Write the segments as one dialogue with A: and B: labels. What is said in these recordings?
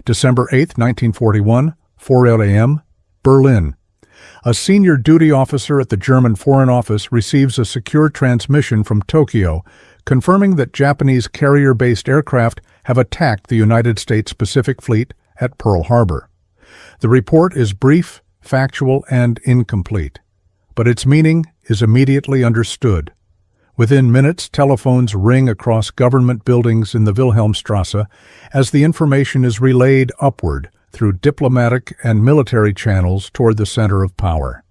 A: December 8, 1941, 4 a.m., Berlin. A senior duty officer at the German Foreign Office receives a secure transmission from Tokyo confirming that Japanese carrier-based aircraft have attacked the United States Pacific Fleet at Pearl Harbor. The report is brief, factual, and incomplete, but its meaning is immediately understood. Within minutes, telephones ring across government buildings in the Wilhelmstrasse as the information is relayed upward through diplomatic and military channels toward the center of power.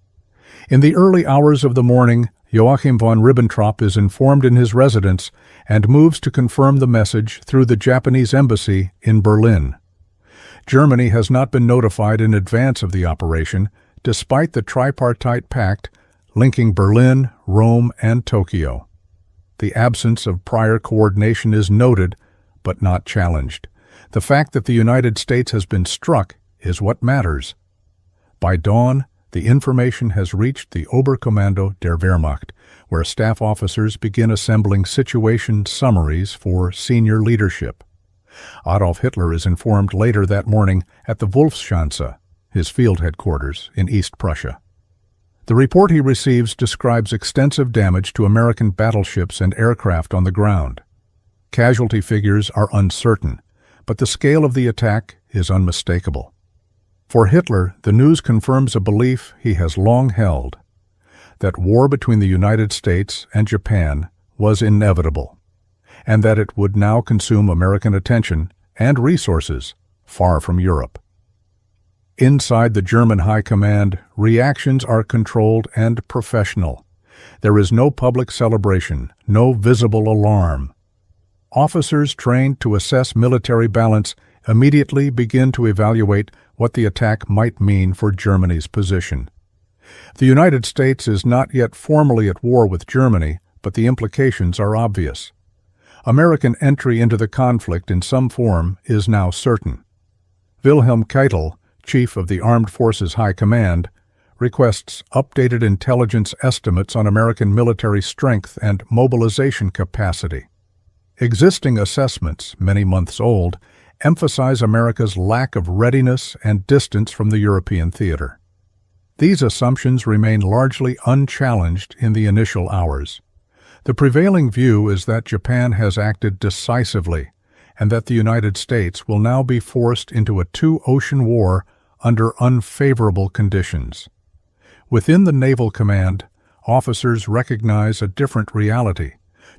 A: In the early hours of the morning, Joachim von Ribbentrop is informed in his residence and moves to confirm the message through the Japanese embassy in Berlin. Germany has not been notified in advance of the operation, despite the tripartite pact linking Berlin, Rome, and Tokyo. The absence of prior coordination is noted, but not challenged. The fact that the United States has been struck is what matters. By dawn, the information has reached the Oberkommando der Wehrmacht, where staff officers begin assembling situation summaries for senior leadership. Adolf Hitler is informed later that morning at the Wolfschanze, his field headquarters in East Prussia. The report he receives describes extensive damage to American battleships and aircraft on the ground. Casualty figures are uncertain, but the scale of the attack is unmistakable. For Hitler, the news confirms a belief he has long held, that war between the United States and Japan was inevitable, and that it would now consume American attention and resources far from Europe. Inside the German High Command, reactions are controlled and professional. There is no public celebration, no visible alarm. Officers trained to assess military balance immediately begin to evaluate what the attack might mean for Germany's position. The United States is not yet formally at war with Germany, but the implications are obvious. American entry into the conflict in some form is now certain. Wilhelm Keitel, Chief of the Armed Forces High Command, requests updated intelligence estimates on American military strength and mobilization capacity. Existing assessments, many months old, emphasize America's lack of readiness and distance from the European theater. These assumptions remain largely unchallenged in the initial hours. The prevailing view is that Japan has acted decisively and that the United States will now be forced into a two-ocean war under unfavorable conditions. Within the Naval Command, officers recognize a different reality.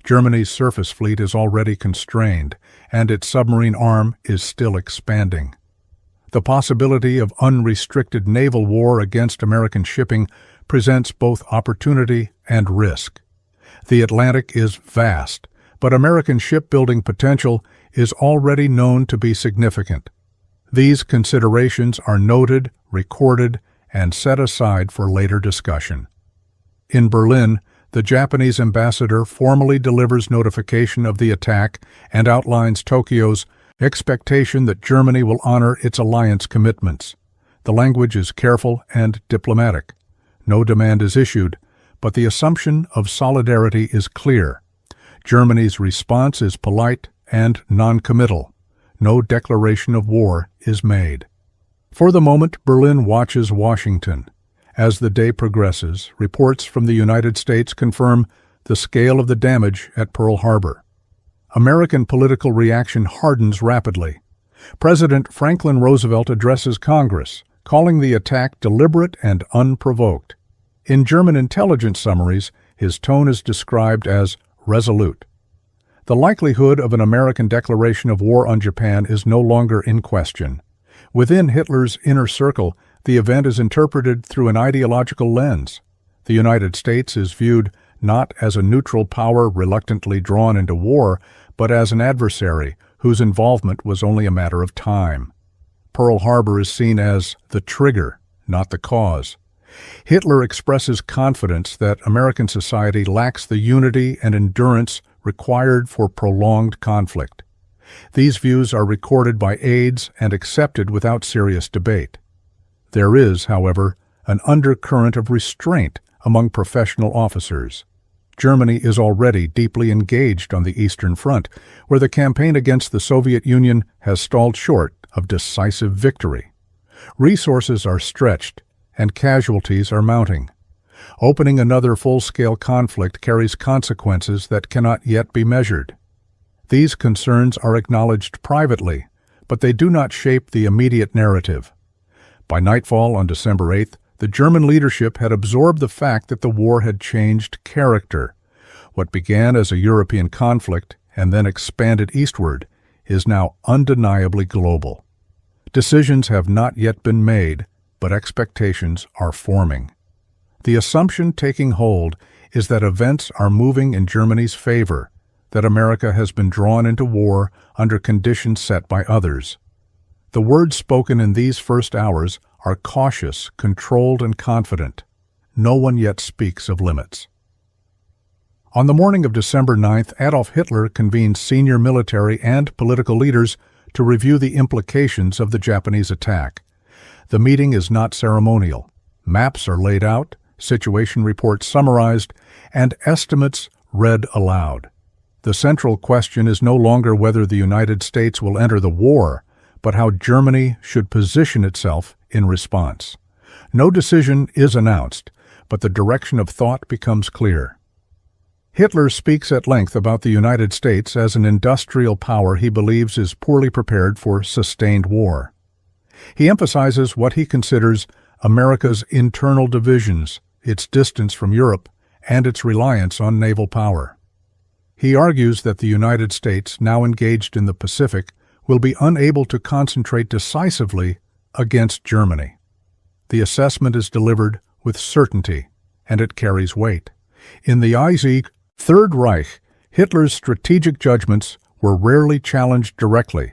A: Germany's surface fleet is already constrained, and its submarine arm is still expanding. The possibility of unrestricted naval war against American shipping presents both opportunity and risk. The Atlantic is vast, but American shipbuilding potential is already known to be significant. These considerations are noted, recorded, and set aside for later discussion. In Berlin, the Japanese ambassador formally delivers notification of the attack and outlines Tokyo's expectation that Germany will honor its alliance commitments. The language is careful and diplomatic. No demand is issued, but the assumption of solidarity is clear. Germany's response is polite and non-committal. No declaration of war is made. For the moment, Berlin watches Washington. As the day progresses, reports from the United States confirm the scale of the damage at Pearl Harbor. American political reaction hardens rapidly. President Franklin Roosevelt addresses Congress, calling the attack deliberate and unprovoked. In German intelligence summaries, his tone is described as resolute. The likelihood of an American declaration of war on Japan is no longer in question. Within Hitler's inner circle, the event is interpreted through an ideological lens. The United States is viewed not as a neutral power reluctantly drawn into war, but as an adversary whose involvement was only a matter of time. Pearl Harbor is seen as the trigger, not the cause. Hitler expresses confidence that American society lacks the unity and endurance required for prolonged conflict. These views are recorded by aides and accepted without serious debate. There is, however, an undercurrent of restraint among professional officers. Germany is already deeply engaged on the Eastern Front, where the campaign against the Soviet Union has stalled short of decisive victory. Resources are stretched, and casualties are mounting. Opening another full-scale conflict carries consequences that cannot yet be measured. These concerns are acknowledged privately, but they do not shape the immediate narrative. By nightfall on December 8th, the German leadership had absorbed the fact that the war had changed character. What began as a European conflict and then expanded eastward is now undeniably global. Decisions have not yet been made, but expectations are forming. The assumption taking hold is that events are moving in Germany's favor, that America has been drawn into war under conditions set by others. The words spoken in these first hours are cautious, controlled, and confident. No one yet speaks of limits. On the morning of December 9th, Adolf Hitler convened senior military and political leaders to review the implications of the Japanese attack. The meeting is not ceremonial. Maps are laid out, situation reports summarized, and estimates read aloud. The central question is no longer whether the United States will enter the war, but how Germany should position itself in response. No decision is announced, but the direction of thought becomes clear. Hitler speaks at length about the United States as an industrial power he believes is poorly prepared for sustained war. He emphasizes what he considers America's internal divisions, its distance from Europe, and its reliance on naval power. He argues that the United States, now engaged in the Pacific, will be unable to concentrate decisively against Germany. The assessment is delivered with certainty, and it carries weight. In the Third Reich, Hitler's strategic judgments were rarely challenged directly.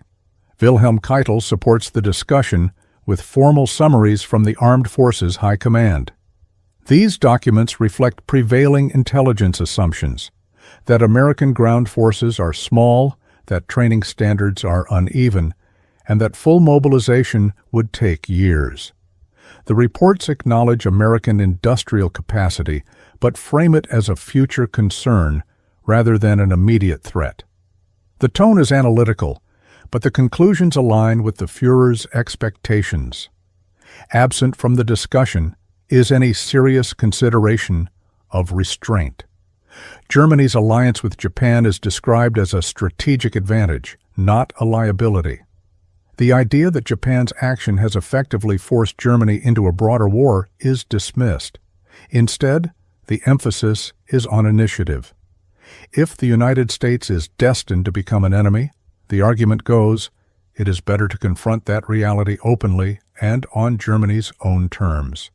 A: Wilhelm Keitel supports the discussion with formal summaries from the Armed Forces High Command. These documents reflect prevailing intelligence assumptions, that American ground forces are small, that training standards are uneven, and that full mobilization would take years. The reports acknowledge American industrial capacity, but frame it as a future concern rather than an immediate threat. The tone is analytical, but the conclusions align with the Führer's expectations. Absent from the discussion is any serious consideration of restraint. Germany's alliance with Japan is described as a strategic advantage, not a liability. The idea that Japan's action has effectively forced Germany into a broader war is dismissed. Instead, the emphasis is on initiative. If the United States is destined to become an enemy, the argument goes, it is better to confront that reality openly and on Germany's own terms.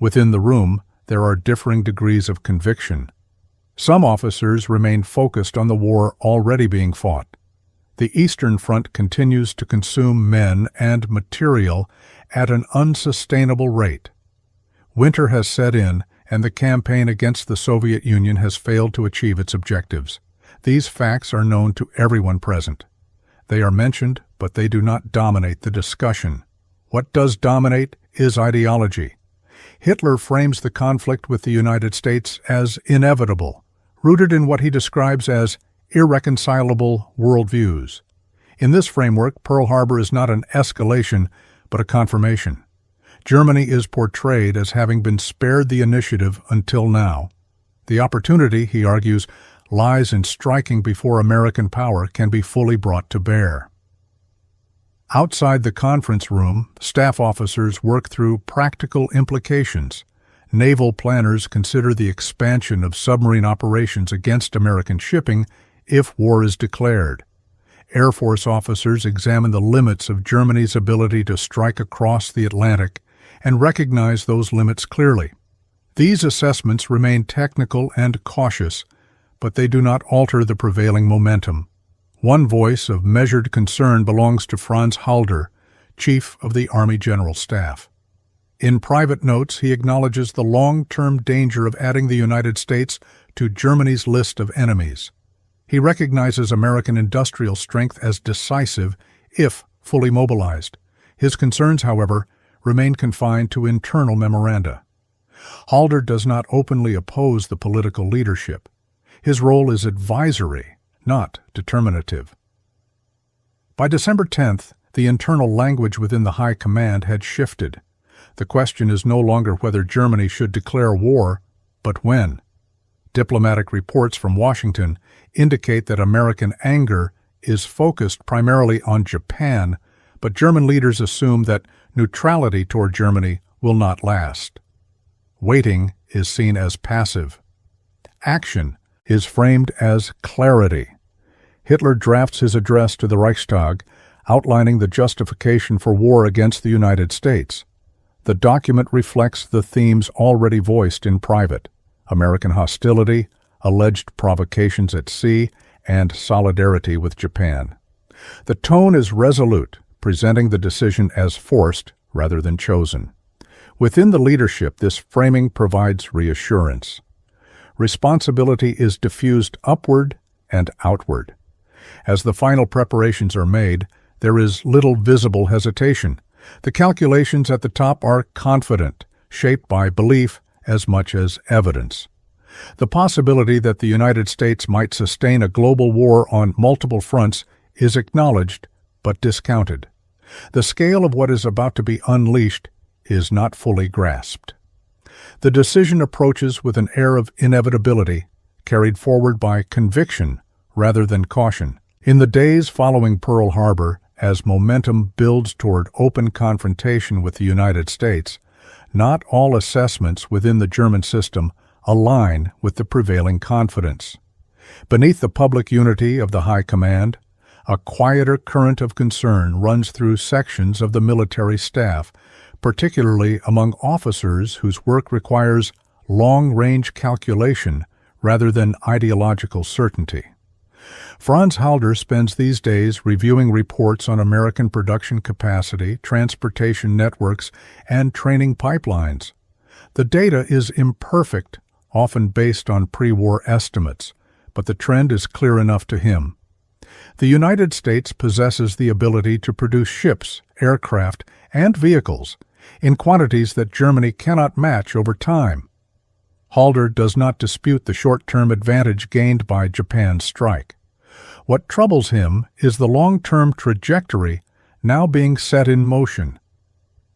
A: Within the room, there are differing degrees of conviction. Some officers remain focused on the war already being fought. The Eastern Front continues to consume men and material at an unsustainable rate. Winter has set in, and the campaign against the Soviet Union has failed to achieve its objectives. These facts are known to everyone present. They are mentioned, but they do not dominate the discussion. What does dominate is ideology. Hitler frames the conflict with the United States as inevitable, rooted in what he describes as irreconcilable worldviews. In this framework, Pearl Harbor is not an escalation, but a confirmation. Germany is portrayed as having been spared the initiative until now. The opportunity, he argues, lies in striking before American power can be fully brought to bear. Outside the conference room, staff officers work through practical implications. Naval planners consider the expansion of submarine operations against American shipping if war is declared. Air Force officers examine the limits of Germany's ability to strike across the Atlantic and recognize those limits clearly. These assessments remain technical and cautious, but they do not alter the prevailing momentum. One voice of measured concern belongs to Franz Halder, Chief of the Army General Staff. In private notes, he acknowledges the long-term danger of adding the United States to Germany's list of enemies. He recognizes American industrial strength as decisive if fully mobilized. His concerns, however, remain confined to internal memoranda. Halder does not openly oppose the political leadership. His role is advisory, not determinative. By December 10th, The internal language within the High Command had shifted. The question is no longer whether Germany should declare war, but when. Diplomatic reports from Washington indicate that American anger is focused primarily on Japan, but German leaders assume that neutrality toward Germany will not last. Waiting is seen as passive. Action is framed as clarity. Hitler drafts his address to the Reichstag, outlining the justification for war against the United States. The document reflects the themes already voiced in private: American hostility, alleged provocations at sea, and solidarity with Japan. The tone is resolute, presenting the decision as forced rather than chosen. Within the leadership, this framing provides reassurance. Responsibility is diffused upward and outward. As the final preparations are made, there is little visible hesitation. The calculations at the top are confident, shaped by belief as much as evidence. The possibility that the United States might sustain a global war on multiple fronts is acknowledged but discounted. The scale of what is about to be unleashed is not fully grasped. The decision approaches with an air of inevitability, carried forward by conviction rather than caution. In the days following Pearl Harbor, as momentum builds toward open confrontation with the United States, not all assessments within the German system align with the prevailing confidence. Beneath the public unity of the High Command, a quieter current of concern runs through sections of the military staff, particularly among officers whose work requires long-range calculation rather than ideological certainty. Franz Halder spends these days reviewing reports on American production capacity, transportation networks, and training pipelines. The data is imperfect, often based on pre-war estimates, but the trend is clear enough to him. The United States possesses the ability to produce ships, aircraft, and vehicles in quantities that Germany cannot match over time. Halder does not dispute the short-term advantage gained by Japan's strike. What troubles him is the long-term trajectory now being set in motion.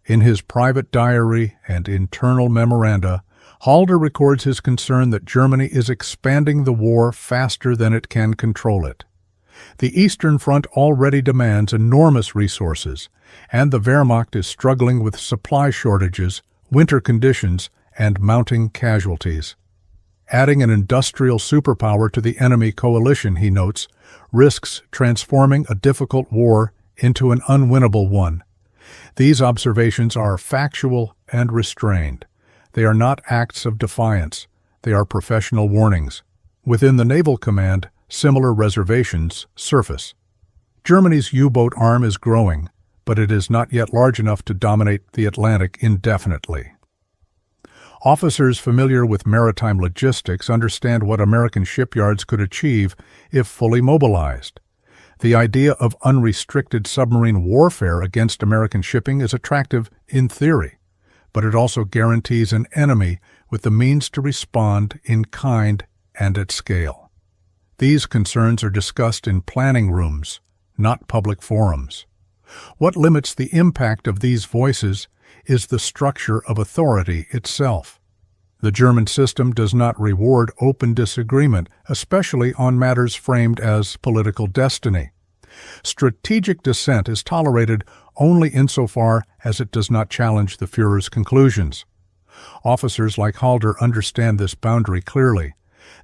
A: In his private diary and internal memoranda, Halder records his concern that Germany is expanding the war faster than it can control it. The Eastern Front already demands enormous resources, and the Wehrmacht is struggling with supply shortages, winter conditions, and mounting casualties. Adding an industrial superpower to the enemy coalition, he notes, risks transforming a difficult war into an unwinnable one. These observations are factual and restrained. They are not acts of defiance. They are professional warnings. Within the Naval Command, similar reservations surface. Germany's U-boat arm is growing, but it is not yet large enough to dominate the Atlantic indefinitely. Officers familiar with maritime logistics understand what American shipyards could achieve if fully mobilized. The idea of unrestricted submarine warfare against American shipping is attractive in theory, but it also guarantees an enemy with the means to respond in kind and at scale. These concerns are discussed in planning rooms, not public forums. What limits the impact of these voices is the structure of authority itself. The German system does not reward open disagreement, especially on matters framed as political destiny. Strategic dissent is tolerated only insofar as it does not challenge the Führer's conclusions. Officers like Halder understand this boundary clearly.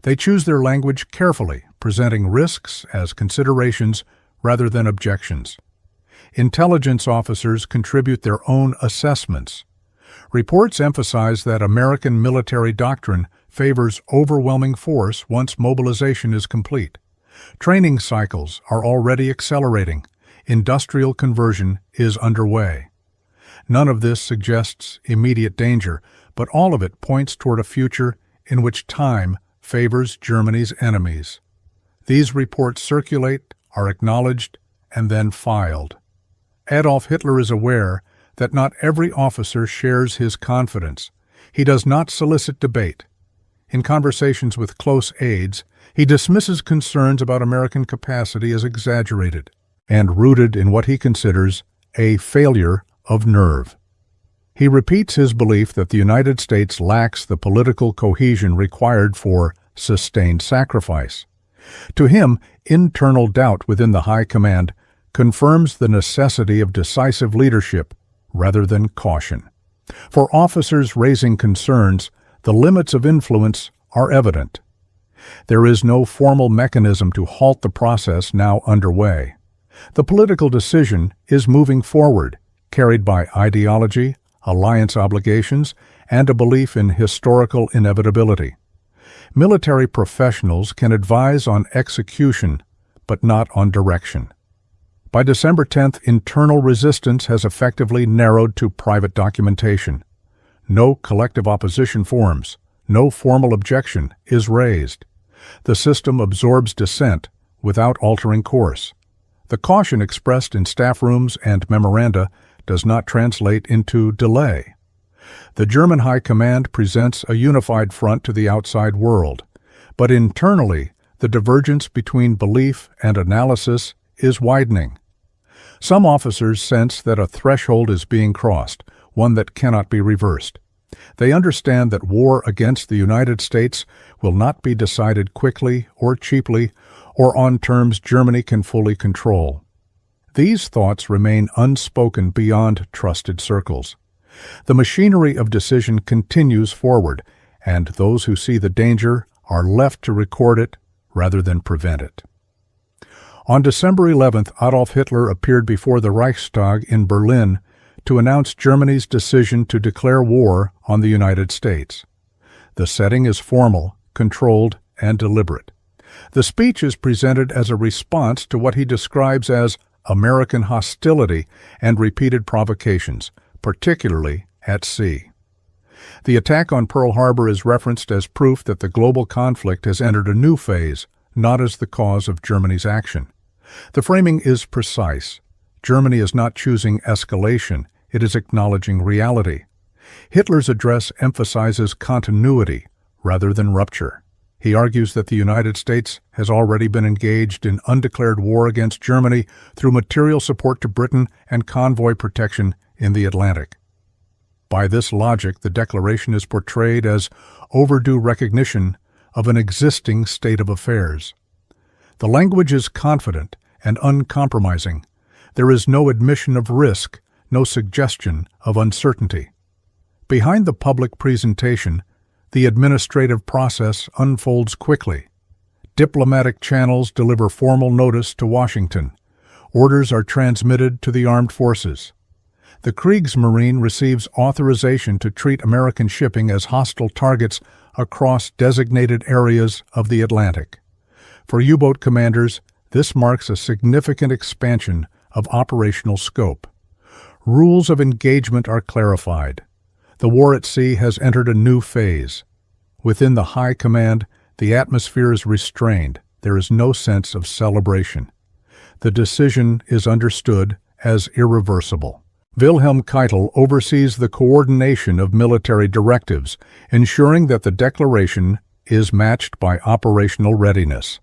A: They choose their language carefully, presenting risks as considerations rather than objections. Intelligence officers contribute their own assessments. Reports emphasize that American military doctrine favors overwhelming force once mobilization is complete. Training cycles are already accelerating. Industrial conversion is underway. None of this suggests immediate danger, but all of it points toward a future in which time favors Germany's enemies. These reports circulate, are acknowledged, and then filed. Adolf Hitler is aware that not every officer shares his confidence. He does not solicit debate. In conversations with close aides, he dismisses concerns about American capacity as exaggerated. and rooted in what he considers a failure of nerve. He repeats his belief that the United States lacks the political cohesion required for sustained sacrifice. To him, internal doubt within the High Command confirms the necessity of decisive leadership rather than caution. For officers raising concerns, the limits of influence are evident. There is no formal mechanism to halt the process now underway. The political decision is moving forward, carried by ideology, alliance obligations, and a belief in historical inevitability. Military professionals can advise on execution, but not on direction. By December 10th, internal resistance has effectively narrowed to private documentation. No collective opposition forms, no formal objection is raised. The system absorbs dissent without altering course. The caution expressed in staff rooms and memoranda does not translate into delay. The German High Command presents a unified front to the outside world, but internally, the divergence between belief and analysis is widening. Some officers sense that a threshold is being crossed, one that cannot be reversed. They understand that war against the United States will not be decided quickly or cheaply or on terms Germany can fully control. These thoughts remain unspoken beyond trusted circles. The machinery of decision continues forward, and those who see the danger are left to record it rather than prevent it. On December 11th, Adolf Hitler appeared before the Reichstag in Berlin to announce Germany's decision to declare war on the United States. The setting is formal, controlled, and deliberate. The speech is presented as a response to what he describes as American hostility and repeated provocations, particularly at sea. The attack on Pearl Harbor is referenced as proof that the global conflict has entered a new phase, not as the cause of Germany's action. The framing is precise. Germany is not choosing escalation, it is acknowledging reality. Hitler's address emphasizes continuity rather than rupture. He argues that the United States has already been engaged in undeclared war against Germany through material support to Britain and convoy protection in the Atlantic. By this logic, the declaration is portrayed as overdue recognition of an existing state of affairs. The language is confident and uncompromising. There is no admission of risk, no suggestion of uncertainty. Behind the public presentation, the administrative process unfolds quickly. Diplomatic channels deliver formal notice to Washington. Orders are transmitted to the armed forces. The Kriegsmarine receives authorization to treat American shipping as hostile targets across designated areas of the Atlantic. For U-boat commanders, this marks a significant expansion of operational scope. Rules of engagement are clarified. The war at sea has entered a new phase. Within the High Command, the atmosphere is restrained. There is no sense of celebration. The decision is understood as irreversible. Wilhelm Keitel oversees the coordination of military directives, ensuring that the declaration is matched by operational readiness.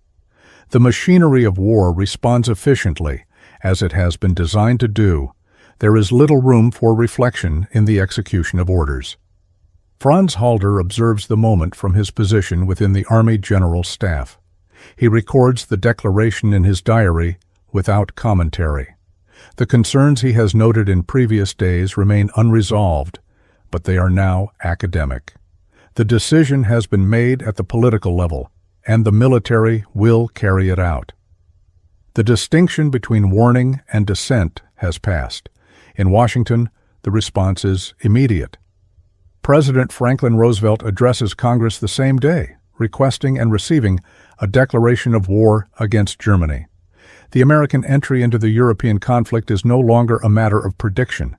A: The machinery of war responds efficiently, as it has been designed to do. There is little room for reflection in the execution of orders. Franz Halder observes the moment from his position within the Army General Staff. He records the declaration in his diary without commentary. The concerns he has noted in previous days remain unresolved, but they are now academic. The decision has been made at the political level, and the military will carry it out. The distinction between warning and dissent has passed. In Washington, the response is immediate. President Franklin Roosevelt addresses Congress the same day, requesting and receiving a declaration of war against Germany. The American entry into the European conflict is no longer a matter of prediction.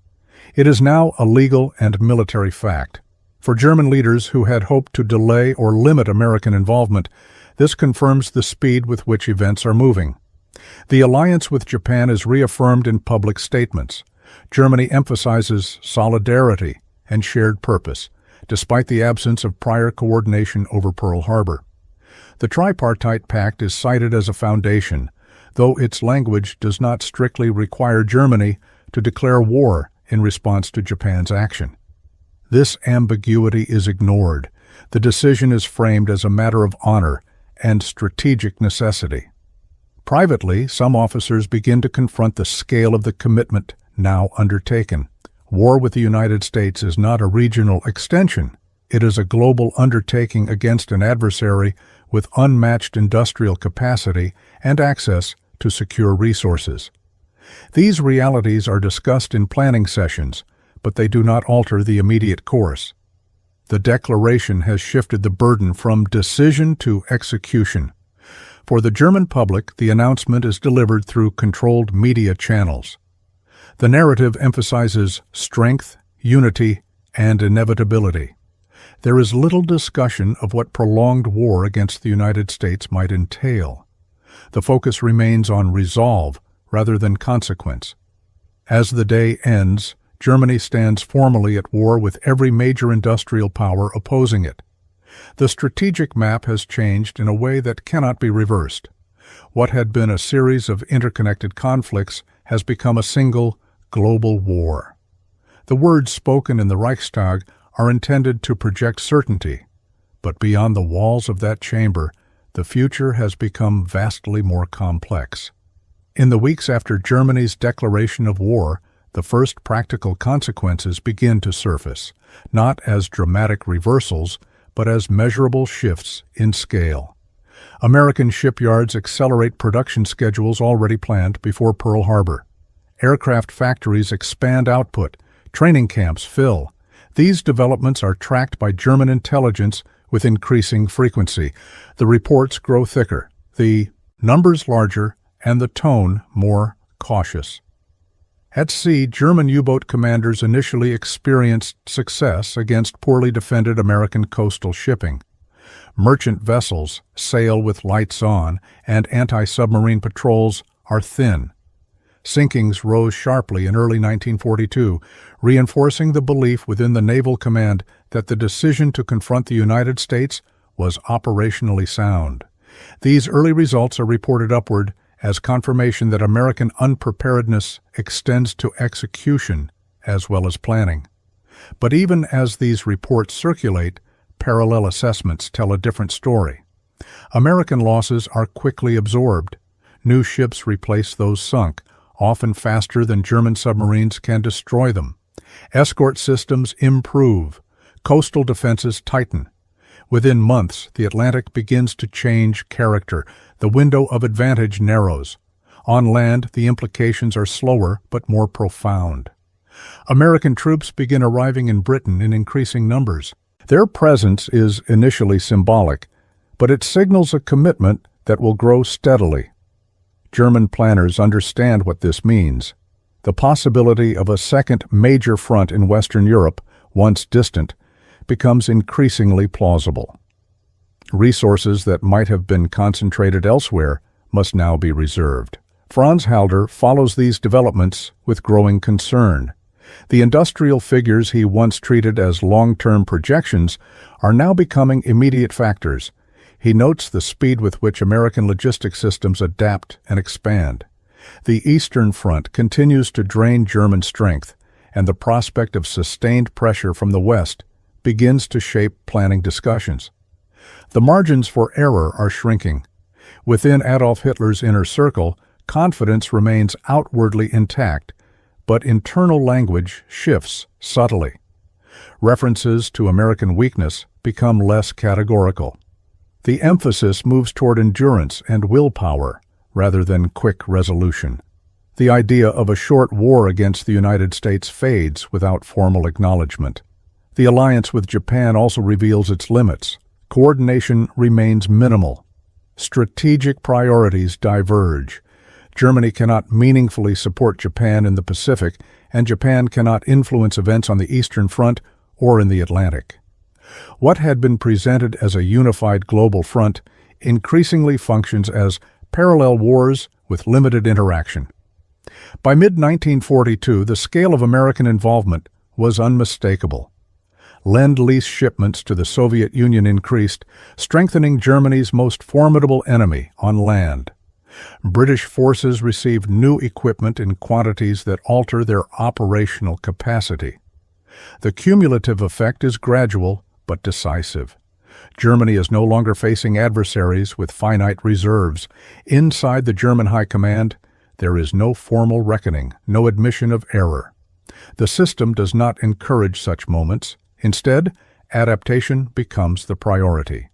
A: It is now a legal and military fact. For German leaders who had hoped to delay or limit American involvement, this confirms the speed with which events are moving. The alliance with Japan is reaffirmed in public statements. Germany emphasizes solidarity and shared purpose, despite the absence of prior coordination over Pearl Harbor. The Tripartite Pact is cited as a foundation, though its language does not strictly require Germany to declare war in response to Japan's action. This ambiguity is ignored. The decision is framed as a matter of honor and strategic necessity. Privately, some officers begin to confront the scale of the commitment now undertaken. War with the United States is not a regional extension. It is a global undertaking against an adversary with unmatched industrial capacity and access to secure resources. These realities are discussed in planning sessions, but they do not alter the immediate course. The declaration has shifted the burden from decision to execution. For the German public, the announcement is delivered through controlled media channels. The narrative emphasizes strength, unity, and inevitability. There is little discussion of what prolonged war against the United States might entail. The focus remains on resolve rather than consequence. As the day ends, Germany stands formally at war with every major industrial power opposing it. The strategic map has changed in a way that cannot be reversed. What had been a series of interconnected conflicts has become a single, global war. The words spoken in the Reichstag are intended to project certainty, but beyond the walls of that chamber, the future has become vastly more complex. In the weeks after Germany's declaration of war, the first practical consequences begin to surface, not as dramatic reversals, but as measurable shifts in scale. American shipyards accelerate production schedules already planned before Pearl Harbor. Aircraft factories expand output, training camps fill. These developments are tracked by German intelligence with increasing frequency. The reports grow thicker, the numbers larger, and the tone more cautious. At sea, German U-boat commanders initially experienced success against poorly defended American coastal shipping. Merchant vessels sail with lights on, and anti-submarine patrols are thin. Sinkings rose sharply in early 1942, reinforcing the belief within the Naval Command that the decision to confront the United States was operationally sound. These early results are reported upward as confirmation that American unpreparedness extends to execution as well as planning. But even as these reports circulate, parallel assessments tell a different story. American losses are quickly absorbed. New ships replace those sunk, often faster than German submarines can destroy them. Escort systems improve. Coastal defenses tighten. Within months, the Atlantic begins to change character. The window of advantage narrows. On land, the implications are slower but more profound. American troops begin arriving in Britain in increasing numbers. Their presence is initially symbolic, but it signals a commitment that will grow steadily. German planners understand what this means. The possibility of a second major front in Western Europe, once distant, becomes increasingly plausible. Resources that might have been concentrated elsewhere must now be reserved. Franz Halder follows these developments with growing concern. The industrial figures he once treated as long-term projections are now becoming immediate factors. He notes the speed with which American logistics systems adapt and expand. The Eastern Front continues to drain German strength, and the prospect of sustained pressure from the West begins to shape planning discussions. The margins for error are shrinking. Within Adolf Hitler's inner circle, confidence remains outwardly intact, but internal language shifts subtly. References to American weakness become less categorical. The emphasis moves toward endurance and willpower rather than quick resolution. The idea of a short war against the United States fades without formal acknowledgement. The alliance with Japan also reveals its limits. Coordination remains minimal. Strategic priorities diverge. Germany cannot meaningfully support Japan in the Pacific, and Japan cannot influence events on the Eastern Front or in the Atlantic. What had been presented as a unified global front increasingly functions as parallel wars with limited interaction. By mid-1942, the scale of American involvement was unmistakable. Lend-Lease shipments to the Soviet Union increased, strengthening Germany's most formidable enemy on land. British forces receive new equipment in quantities that alter their operational capacity. The cumulative effect is gradual but decisive. Germany is no longer facing adversaries with finite reserves. Inside the German High Command, there is no formal reckoning, no admission of error. The system does not encourage such moments. Instead, adaptation becomes the priority.